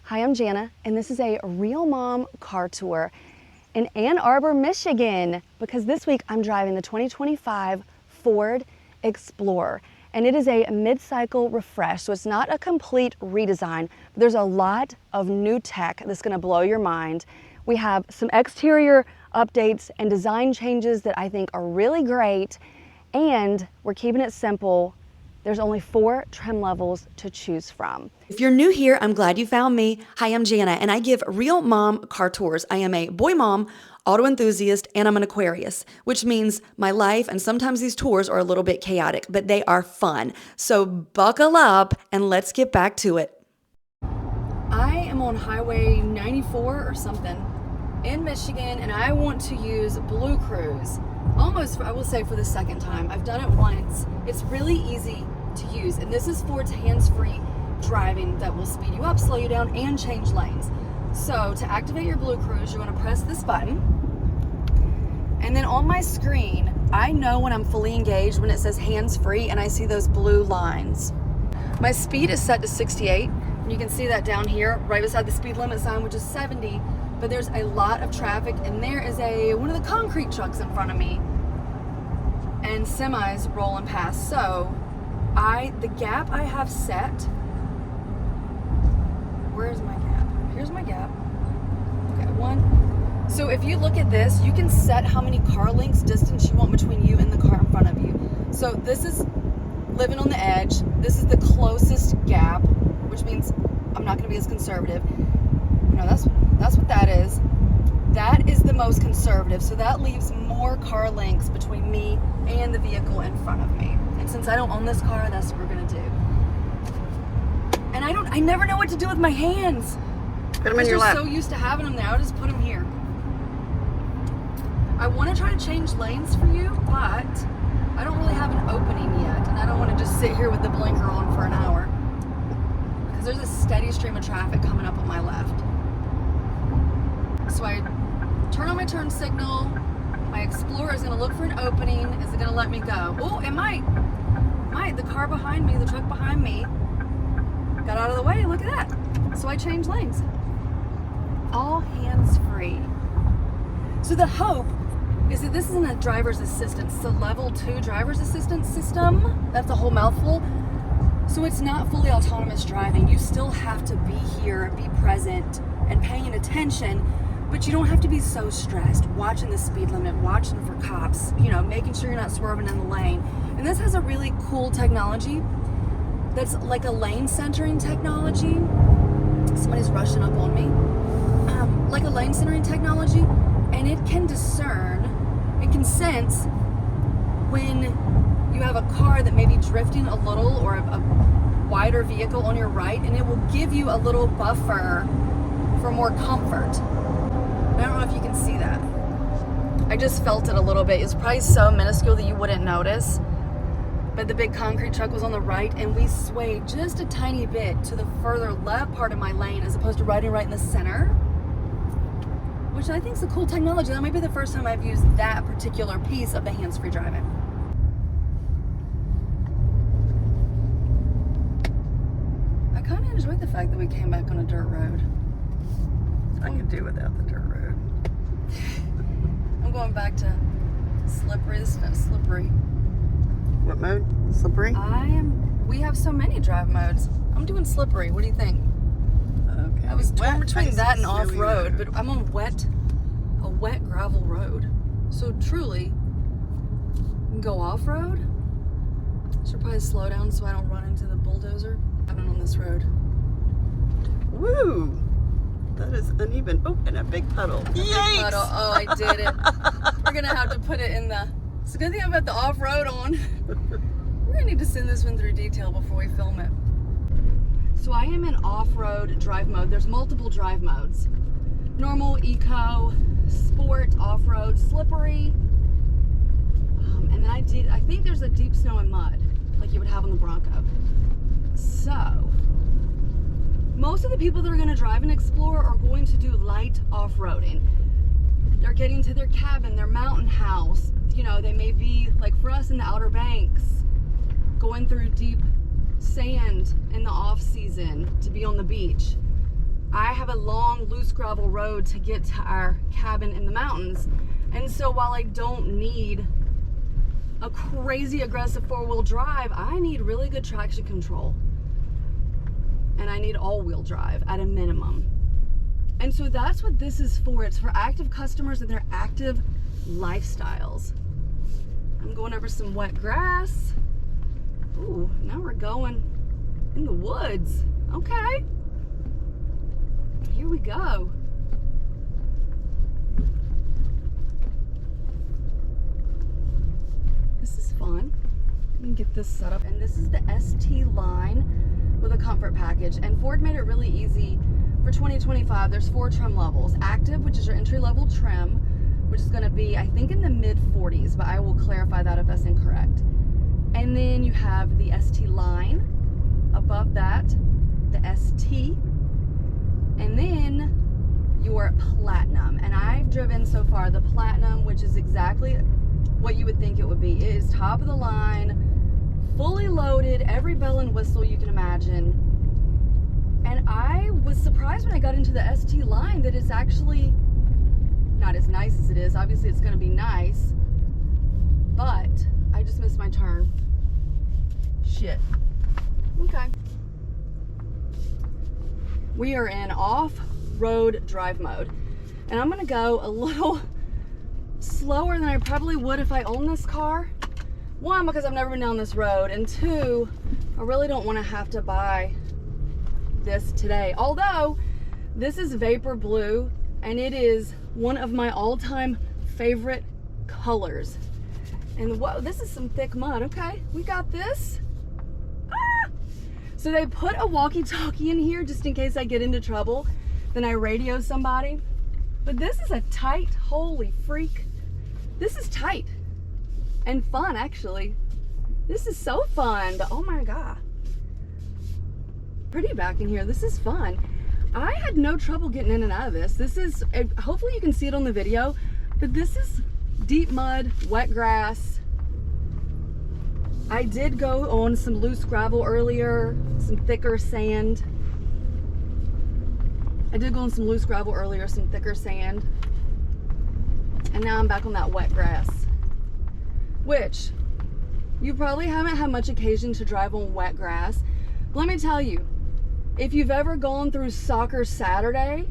Hi, I'm Jana, and this is a Real Mom car tour in Ann Arbor, Michigan, because this week I'm driving the 2025 Ford Explorer, and it is a mid-cycle refresh, so it's not a complete redesign, but there's a lot of new tech that's gonna blow your mind. We have some exterior updates and design changes that I think are really great, and we're keeping it simple. There's only 4 trim levels to choose from. If you're new here, I'm glad you found me. Hi, I'm Jana, and I give Real Mom car tours. I am a boy mom, auto enthusiast, and I'm an Aquarius, which means my life and sometimes these tours are a little bit chaotic, but they are fun. So buckle up and let's get back to it. I am on Highway 94 or something in Michigan, and I want to use Blue Cruise. Almost, I will say, for the second time. I've done it once. It's really easy to use, and this is Ford's hands-free driving that will speed you up, slow you down, and change lanes. So to activate your Blue Cruise, you're going to press this button, and then on my screen, I know when I'm fully engaged when it says hands-free and I see those blue lines. My speed is set to 68, and you can see that down here, right beside the speed limit sign, which is 70. But there's a lot of traffic, and there is one of the concrete trucks in front of me and semis rolling past. So the gap I have set, where's my gap? Here's my gap. Okay, 1. So if you look at this, you can set how many car lengths distance you want between you and the car in front of you. So this is living on the edge. This is the closest gap, which means I'm not gonna be as conservative. No, that's what that is. That is the most conservative, so that leaves more car lengths between me and the vehicle in front of me. And since I don't own this car, that's what we're gonna do. And I never know what to do with my hands. Put them in your lap. I'm so used to having them there. I'll just put them here. I want to try to change lanes for you, but I don't really have an opening yet, and I don't want to just sit here with the blinker on for an hour because there's a steady stream of traffic coming up on my left. So I turn on my turn signal. My Explorer is going to look for an opening. Is it going to let me go? Oh, it might. The car behind me, the truck behind me, got out of the way. Look at that. So I changed lanes. All hands free. So the hope is that this isn't a driver's assistance. It's a level 2 driver's assistance system. That's a whole mouthful. So it's not fully autonomous driving. You still have to be here, be present, and paying attention. But you don't have to be so stressed, watching the speed limit, watching for cops, making sure you're not swerving in the lane. And this has a really cool technology that's like a lane centering technology. Somebody's rushing up on me. Like a lane centering technology, and it can sense when you have a car that may be drifting a little or a wider vehicle on your right, and it will give you a little buffer for more comfort. I don't know if you can see that. I just felt it a little bit. It's probably so minuscule that you wouldn't notice. But the big concrete truck was on the right, and we swayed just a tiny bit to the further left part of my lane as opposed to riding right in the center, which I think is a cool technology. That might be the first time I've used that particular piece of the hands-free driving. I kind of enjoyed the fact that we came back on a dirt road. I could do without the dirt road. I'm going back to slippery. This is not slippery. What mode? Slippery? We have so many drive modes. I'm doing slippery. What do you think? Okay. I was torn Wet, between icy, that and snowy off-road, road. but I'm on a wet gravel road. So truly, you can go off-road. Should probably slow down so I don't run into the bulldozer. I've been on this road. Woo! That is uneven. Oh, and a big puddle. Yikes! Oh, I did it. We're gonna have to put it in the. It's a good thing I've got the off-road on. We're gonna need to send this one through detail before we film it. So I am in off-road drive mode. There's multiple drive modes: normal, eco, sport, off-road, slippery, and then I think there's a deep snow and mud, like you would have on the Bronco. So most of the people that are going to drive an Explorer are going to do light off-roading. They're getting to their cabin, their mountain house. They may be, like for us in the Outer Banks, going through deep sand in the off season to be on the beach. have a long, loose gravel road to get to our cabin in the mountains. And so while I don't need a crazy aggressive four-wheel drive, I need really good traction control. And I need all-wheel drive at a minimum. And so that's what this is for. It's for active customers and their active lifestyles. I'm going over some wet grass. Ooh, now we're going in the woods. Okay. Here we go. This is fun. Let me get this set up. And this is the ST line with a comfort package. And Ford made it really easy. For 2025, there's 4 trim levels. Active, which is your entry-level trim, which is going to be, I think, in the mid-40s, but I will clarify that if that's incorrect. And then you have the ST line. Above that, the ST. And then your Platinum. And I've driven so far the Platinum, which is exactly what you would think it would be. It is top of the line, fully loaded, every bell and whistle you can imagine. And I was surprised when I got into the ST line that it's actually not as nice as it is. Obviously it's going to be nice, but I just missed my turn. Shit. Okay. We are in off-road drive mode, and I'm going to go a little slower than I probably would if I owned this car. 1, because I've never been down this road, and 2, I really don't want to have to buy this today. Although this is vapor blue, and it is one of my all-time favorite colors. And whoa, this is some thick mud. Okay, we got this. Ah! So they put a walkie-talkie in here just in case I get into trouble. Then I radio somebody. But this is a tight, holy freak. This is tight and fun, actually. This is so fun. Oh my God. Pretty back in here. This is fun. I had no trouble getting in and out of this. This is, hopefully you can see it on the video, but this is deep mud, wet grass. I did go on some loose gravel earlier, some thicker sand. And now I'm back on that wet grass, which you probably haven't had much occasion to drive on wet grass. Let me tell you, if you've ever gone through soccer Saturday,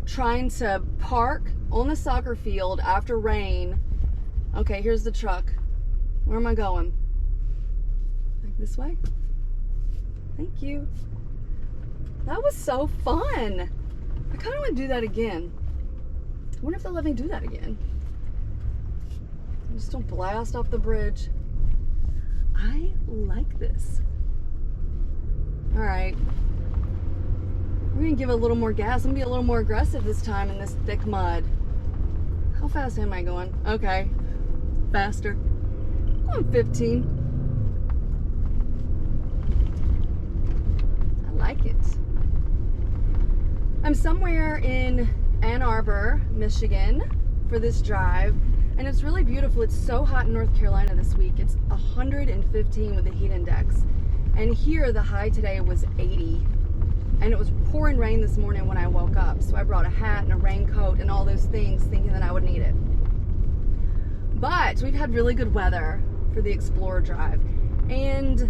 trying to park on the soccer field after rain. Okay, here's the truck. Where am I going? Like this way? Thank you. That was so fun. I kind of want to do that again. I wonder if they'll let me do that again. Just don't blast off the bridge. I like this. All right. We're gonna give it a little more gas. I'm gonna be a little more aggressive this time in this thick mud. How fast am I going? Okay, faster. I'm going 15. I like it. I'm somewhere in Ann Arbor, Michigan for this drive, and it's really beautiful. It's so hot in North Carolina this week. It's 115 with the heat index. And here the high today was 80. And it was pouring rain this morning when I woke up. So I brought a hat and a raincoat and all those things thinking that I would need it. But we've had really good weather for the Explorer drive. And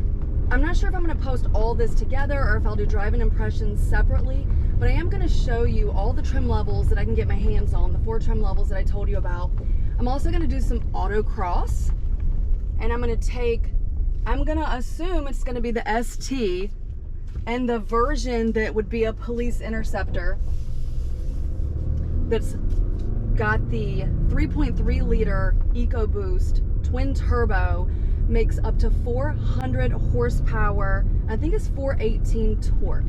I'm not sure if I'm gonna post all this together or if I'll do driving impressions separately, but I am gonna show you all the trim levels that I can get my hands on, the 4 trim levels that I told you about. I'm also gonna do some Autocross, and I'm gonna assume it's gonna be the ST and the version that would be a police interceptor that's got the 3.3 liter EcoBoost twin turbo, makes up to 400 horsepower. I think it's 418 torque.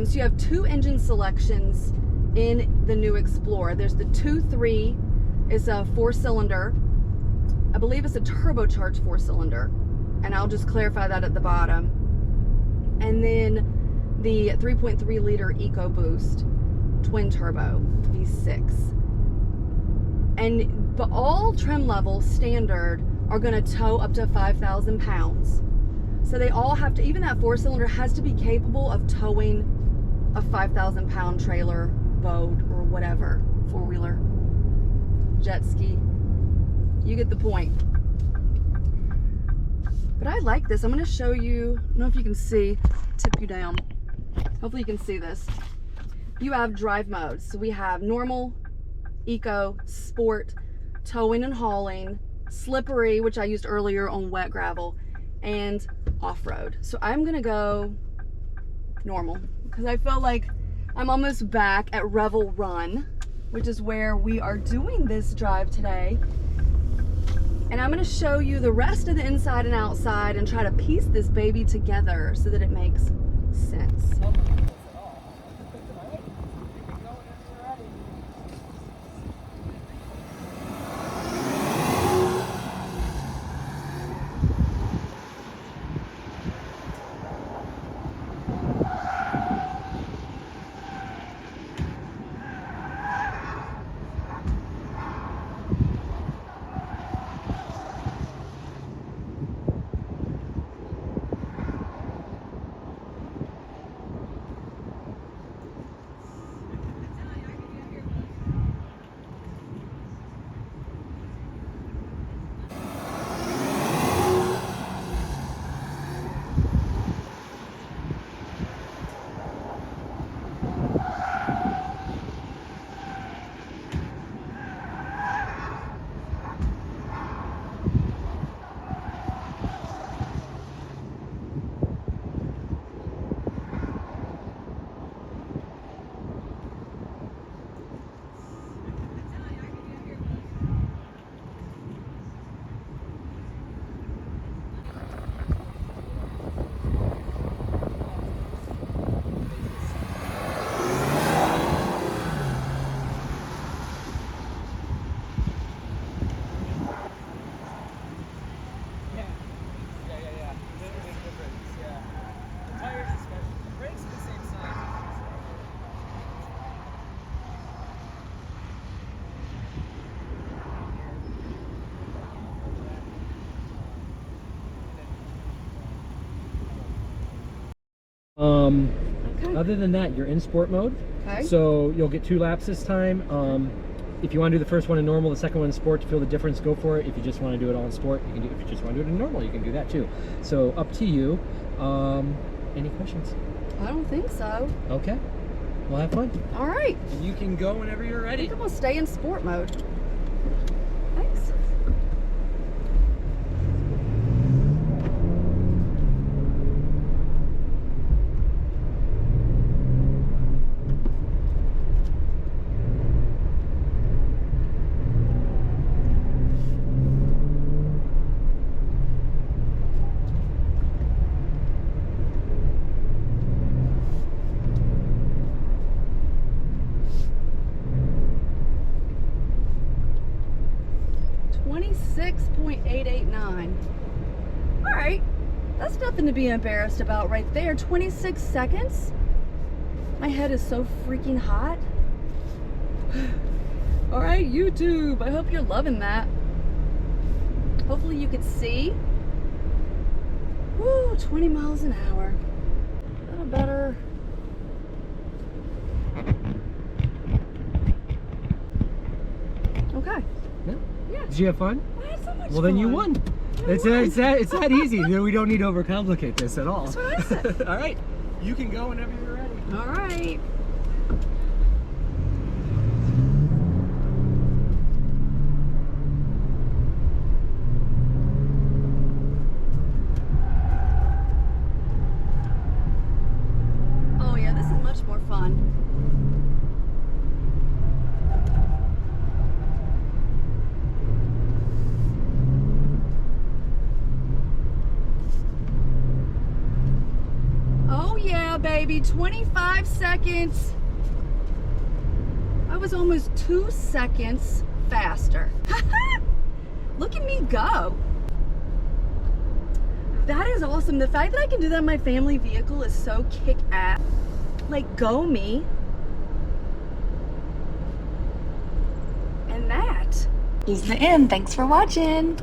So you have 2 engine selections in the new Explorer. There's the 2.3, it's a 4-cylinder. I believe it's a turbocharged 4-cylinder, and I'll just clarify that at the bottom. And then the 3.3 liter EcoBoost twin turbo V6. But all trim levels standard are going to tow up to 5,000 pounds. So they all have to, even that 4-cylinder has to be capable of towing a 5,000 pound trailer, boat, or whatever, four-wheeler, jet ski. You get the point. But I like this. I'm gonna show you, I don't know if you can see, tip you down. Hopefully you can see this. You have drive modes. So we have normal, eco, sport, towing and hauling, slippery, which I used earlier on wet gravel, and off-road. So I'm gonna go normal because I feel like I'm almost back at Revel Run, which is where we are doing this drive today. And I'm gonna show you the rest of the inside and outside and try to piece this baby together so that it makes sense. Okay. Other than that, you're in sport mode. Okay. So you'll get 2 laps this time. If you want to do the first one in normal, the second one in sport, to feel the difference, go for it. If you just want to do it all in sport, you can do it. If you just want to do it in normal, you can do that too. So up to you. Any questions? I don't think so. Okay. Well, have fun. All right. You can go whenever you're I ready. think I'm gonna stay in sport mode. Thanks. .889. All right, that's nothing to be embarrassed about right there. 26 seconds. My head is so freaking hot. All right, YouTube, I hope you're loving that. Hopefully you could see. Woo, 20 miles an hour. A little better. Okay. Yeah. Yeah. Did you have fun? I had so much Well, then you fun. won. I It's won. that easy. We don't need to overcomplicate this at all. That's what I said. All right. You can go whenever you're ready. All right. Oh yeah, this is much more fun. Oh yeah, baby, 25 seconds. I was almost 2 seconds faster. Look at me go. That is awesome. The fact that I can do that in my family vehicle is so kick-ass. Like, go me. And that is the end. Thanks for watching.